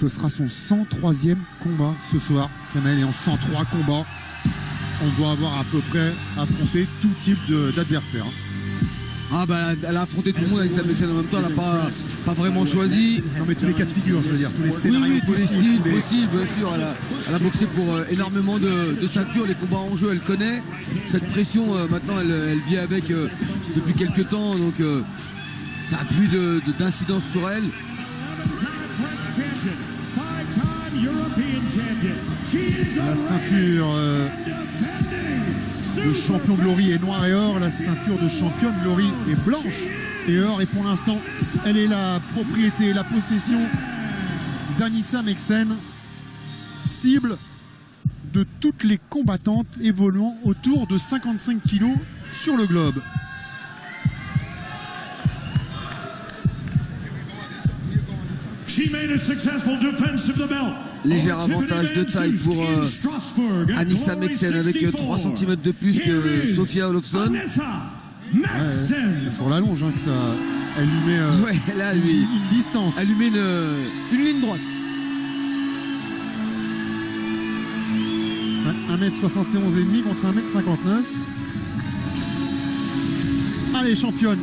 Ce sera son 103e combat ce soir. Kamel est en 103 combats. On doit avoir à peu près affronté tout type d'adversaire. Ah bah elle a affronté tout le monde avec sa médecine en même temps, elle n'a pas vraiment choisi. Non mais tous les cas de figure, je veux dire, tous les scénarios oui, tous les styles possibles, possibles, bien sûr. Elle a boxé pour énormément de ceintures, les combats en jeu, elle connaît. Cette pression, maintenant, elle vit avec depuis quelques temps, donc ça n'a plus d'incidence sur elle. La ceinture de champion Glory est noire et or, la ceinture de championne Glory est blanche et or, et pour l'instant elle est la propriété, la possession d'Anissa Meksen, cible de toutes les combattantes évoluant autour de 55 kg sur le globe. Léger avantage de taille pour Anissa Meksen avec 3 cm de plus que Sofia Olofsson. C'est sur la longe hein, que ça. Elle lui met là, une distance. Elle lui met une ligne droite. 1m71,5 contre 1m59. Allez, championne.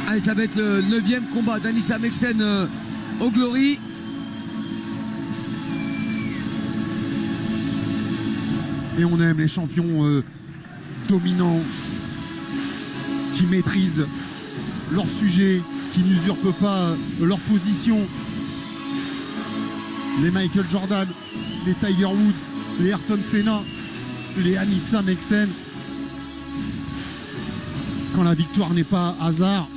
Allez, ça va être le 9e combat d'Anissa Meksen au Glory. Et on aime les champions dominants qui maîtrisent leur sujet, qui n'usurpent pas leur position. Les Michael Jordan, les Tiger Woods, les Ayrton Senna, les Anissa Meksen. Quand la victoire n'est pas hasard.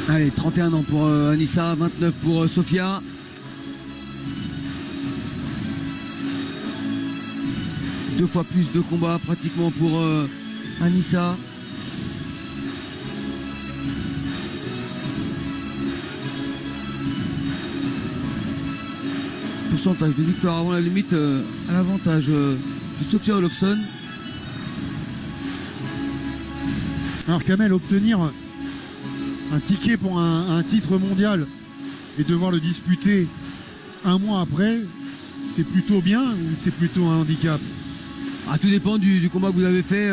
Allez, 31 ans pour Anissa, 29 pour Sofia. Deux fois plus de combats pratiquement pour Anissa. Pourcentage de victoire avant la limite à l'avantage de Sofia Olofsson. Alors Kamel, obtenir un ticket pour un titre mondial et devoir le disputer un mois après, c'est plutôt bien ou c'est plutôt un handicap? Ah, tout dépend du combat que vous avez fait,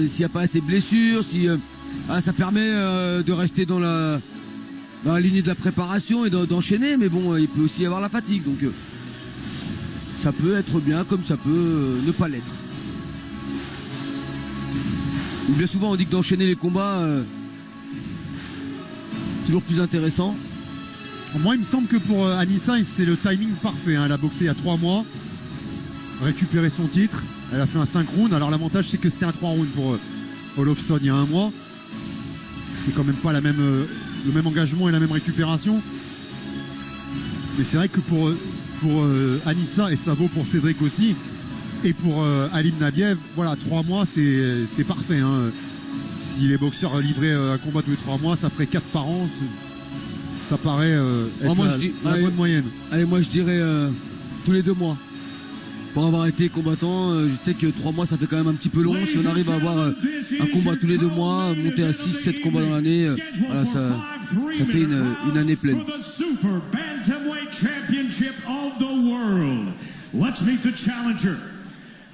s'il n'y a pas assez de blessures, si ça permet de rester dans la lignée de la préparation et d'enchaîner, mais bon, il peut aussi y avoir la fatigue, donc ça peut être bien comme ça peut ne pas l'être. Bien souvent on dit que d'enchaîner les combats toujours plus intéressant. Moi il me semble que pour Anissa c'est le timing parfait hein. Elle a boxé il y a 3 mois, récupéré son titre, elle a fait un 5 rounds. Alors l'avantage c'est que c'était un 3 rounds pour Olofsson il y a 1 mois. C'est quand même pas le même engagement et la même récupération. Mais c'est vrai que pour Anissa, et ça vaut pour Cédric aussi, et pour Alim Nabiev, voilà, 3 mois c'est parfait hein. Si les boxeurs livraient un combat tous les 3 mois, ça ferait 4 par an. Ça paraît être la bonne moyenne. Allez, moi je dirais tous les 2 mois. Pour avoir été combattant, je sais que 3 mois ça fait quand même un petit peu long. Si on arrive à avoir un combat tous les 2 mois, monter à 6-7 combats dans l'année, voilà, ça fait une année pleine.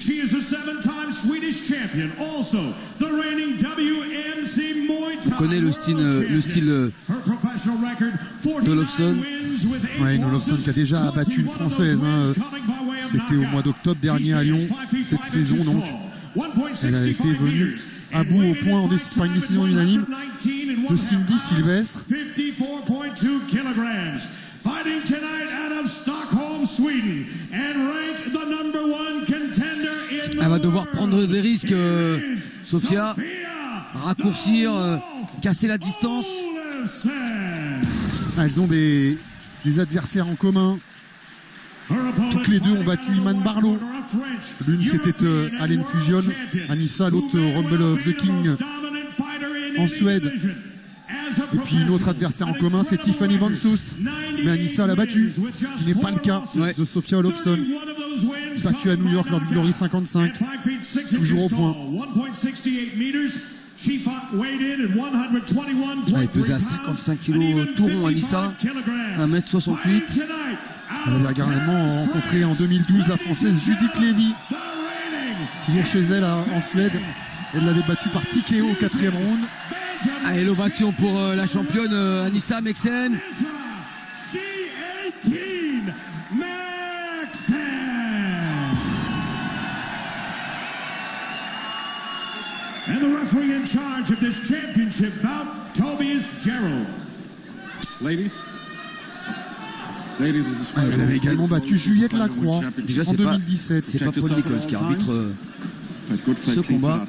She is a 7-time Swedish champion, also the reigning WMC Muay Thai. On connaît le style d'Olofsson. Ouais, une Olofsson qui a déjà battu une Française. Hein. C'était au mois d'octobre dernier à Lyon, cette saison donc. Elle a été venue à bout au point par une décision unanime de Cindy Sylvestre. Fighting tonight out of Stockholm, Sweden, and ranked the #1 contender in the Elle va devoir prendre des risques, Sofia, raccourcir, casser la distance. Elles ont des adversaires en commun. Toutes les deux ont battu Iman Barlow. L'une c'était Allen Fusion, Anissa, l'autre Rumble of the King en Suède. Et puis une autre adversaire en commun, c'est Tiffany Van Soest. Mais Anissa l'a battue, ce qui n'est pas le cas de Sofia Olofsson, battue à New York lors du Glory 55, toujours au point. Elle pesait à 55 kg tout rond, Anissa, 1m68. Elle avait également rencontré en 2012 la Française Judith Lévy, toujours chez elle en Suède. Elle l'avait battue par TKO au 4e round. Allez, l'ovation pour la championne Anissa Meksen. And the referee in charge of this championship bout, Tobias Gerald. Ladies, this is Elle avait également battu Juliette Lacroix Déjà, en c'est pas 2017. C'est pas Paul Nichols qui arbitre ce combat.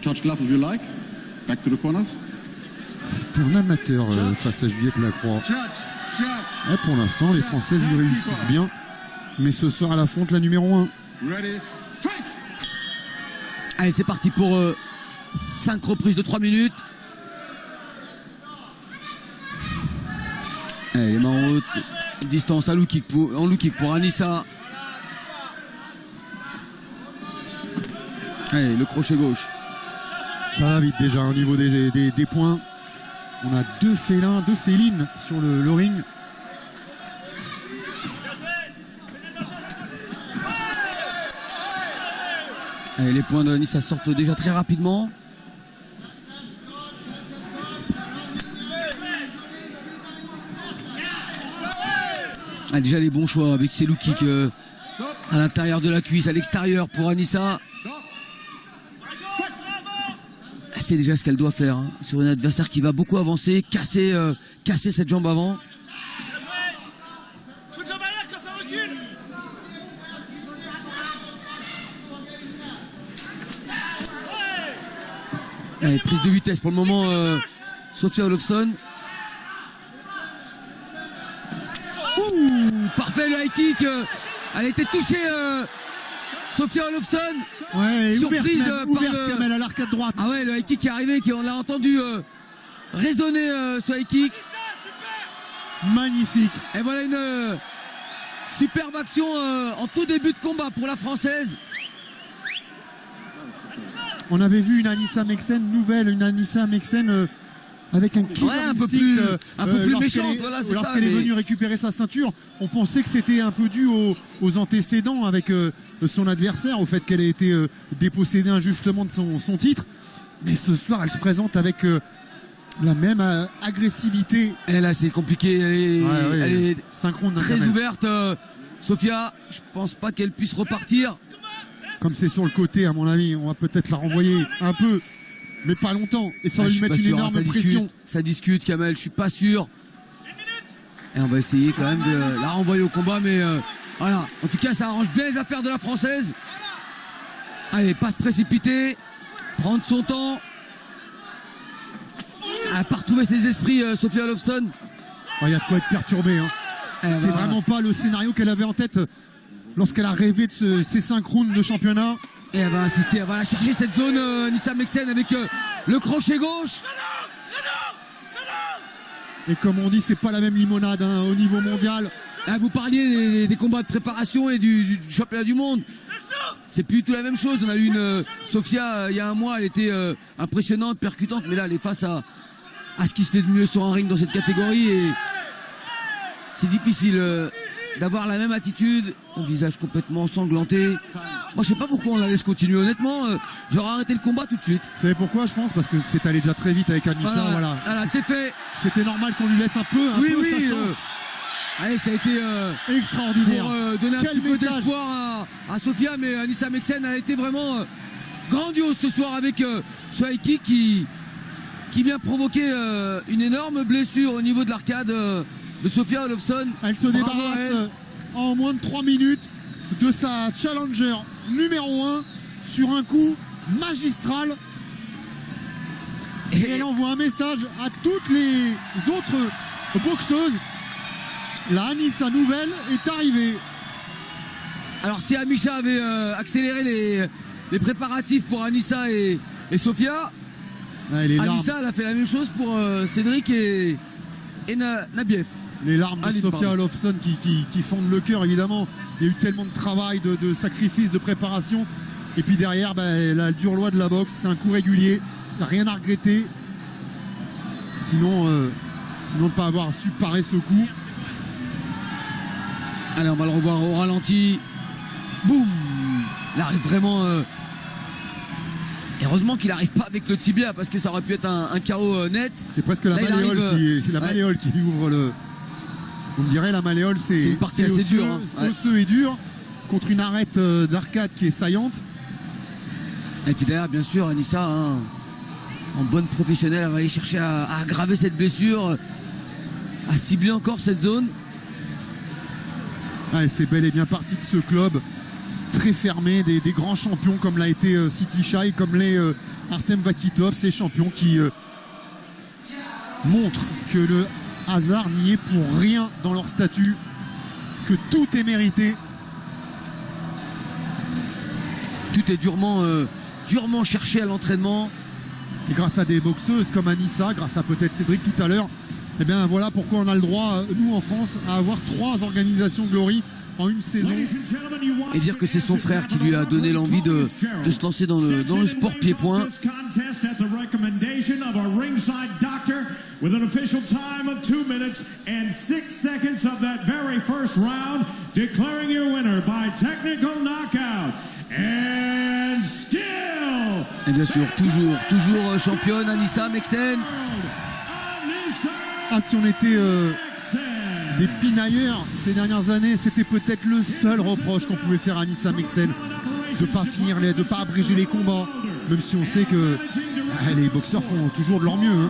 touch glove if you like. Back to the corners. C'était un amateur face à Juliette Lacroix. Et pour l'instant, les Françaises lui réussissent bien. Mais ce soir, elle affronte la numéro 1. Ready, fight! Allez, c'est parti pour 5 reprises de 3 minutes. Allez, les mains en haute. Distance à low kick en low kick pour Anissa. Allez, le crochet gauche. Ça va vite déjà au niveau des points. On a deux félins, deux félines sur le ring. Allez, les points de Anissa sortent déjà très rapidement. Ah, déjà les bons choix avec ses low kicks à l'intérieur de la cuisse, à l'extérieur pour Anissa. C'est déjà ce qu'elle doit faire hein, sur un adversaire qui va beaucoup avancer, casser cette jambe avant. Allez, prise de vitesse pour le moment, Sofia Olofsson. Ouh, parfait le high kick. Elle a été touchée, Sofia Olofsson. Ouais, surprise ouverte comme elle à l'arcade droite. Ah ouais, le high kick qui est arrivé, on l'a entendu résonner ce high kick. Magnifique. Et voilà une superbe action en tout début de combat pour la Française. On avait vu une Anissa Meksen nouvelle, une Anissa Meksen avec un kick un peu plus méchante, voilà, c'est ça. Lorsqu'elle est venue récupérer sa ceinture, on pensait que c'était un peu dû aux antécédents avec son adversaire, au fait qu'elle ait été dépossédée injustement de son titre. Mais ce soir, elle se présente avec la même agressivité. Et là, c'est compliqué. Elle est synchrone très ouverte. Sofia, je pense pas qu'elle puisse repartir. Comme c'est sur le côté, à mon avis, on va peut-être la renvoyer un peu, mais pas longtemps. Et ça va lui mettre une énorme pression. Ça discute, Kamel, je suis pas sûr. Et on va essayer quand même de la renvoyer au combat, mais voilà. En tout cas, ça arrange bien les affaires de la Française. Allez, pas se précipiter, prendre son temps. Elle n'a pas retrouvé ses esprits, Sofia Olofsson. Il y a de quoi être perturbé. Hein. C'est vraiment pas le scénario qu'elle avait en tête lorsqu'elle a rêvé de ces 5 rounds de championnat. Et elle va insister, elle va la chercher cette zone, Anissa Meksen, avec le crochet gauche. Et comme on dit, c'est pas la même limonade hein, au niveau mondial. Là, vous parliez des combats de préparation et du championnat du monde. C'est plus du tout la même chose. On a eu une Sofia il y a un mois, elle était impressionnante, percutante, mais là elle est face à ce qui se fait de mieux sur un ring dans cette catégorie et c'est difficile d'avoir la même attitude, un visage complètement ensanglanté. Moi je sais pas pourquoi on la laisse continuer, honnêtement j'aurais arrêté le combat tout de suite. Vous savez pourquoi? Je pense parce que c'est allé déjà très vite avec Anissa. Voilà, c'est fait. C'était normal qu'on lui laisse un peu sa chance. Allez, ça a été extraordinaire pour donner un petit peu d'espoir à Sofia, mais Anissa Meksen a été vraiment grandiose ce soir avec ce high kick qui vient provoquer une énorme blessure au niveau de l'arcade de Sofia Olofsson. Elle se débarrasse en moins de 3 minutes de sa challenger numéro 1 sur un coup magistral. Et elle envoie un message à toutes les autres boxeuses. La Anissa nouvelle est arrivée. Alors si Amisha avait accéléré les préparatifs pour Anissa et Sofia, Ouais, les larmes, Anissa, elle a fait la même chose pour Cédric et Nabiev. les larmes de Allez, Sofia pardon. Olofsson qui fondent le cœur, évidemment. Il y a eu tellement de travail, de sacrifice, de préparation. Et puis derrière, la dure loi de la boxe, c'est un coup régulier. Il n'y a rien à regretter. Sinon, de ne pas avoir su parer ce coup. Allez, on va le revoir au ralenti. Boum. Il arrive vraiment... Heureusement qu'il n'arrive pas avec le tibia parce que ça aurait pu être un KO net. C'est presque la Là, il malléole, arrive, la malléole qui ouvre le... Vous me direz, la malléole, c'est une partie assez osseux, dure, hein. Ouais. osseux et dur, contre une arête d'arcade qui est saillante. Et puis derrière, bien sûr, Anissa, hein, en bonne professionnelle, elle va aller chercher à aggraver cette blessure, à cibler encore cette zone. Ah, elle fait bel et bien partie de ce club très fermé, des grands champions comme l'a été City Shai, comme l'est Artem Vakitov, ces champions qui montrent que le hasard n'y est pour rien dans leur statut, que tout est mérité. Tout est durement cherché à l'entraînement. Et grâce à des boxeuses comme Anissa, grâce à peut-être Cédric tout à l'heure, eh bien voilà pourquoi on a le droit, nous en France, à avoir 3 organisations Glory en une saison. Et dire que c'est son frère qui lui a donné l'envie de se lancer dans le sport pied-point. With an official time of 2 minutes and 6 seconds of that very first round, declaring your winner by technical knockout. And still, Et bien sûr, toujours championne, Anissa Meksen. Ah, si on était des pinailleurs ces dernières années, c'était peut-être le seul reproche qu'on pouvait faire à Anissa Meksen, de pas abréger les combats, même si on sait que les boxeurs font toujours de leur mieux. Hein.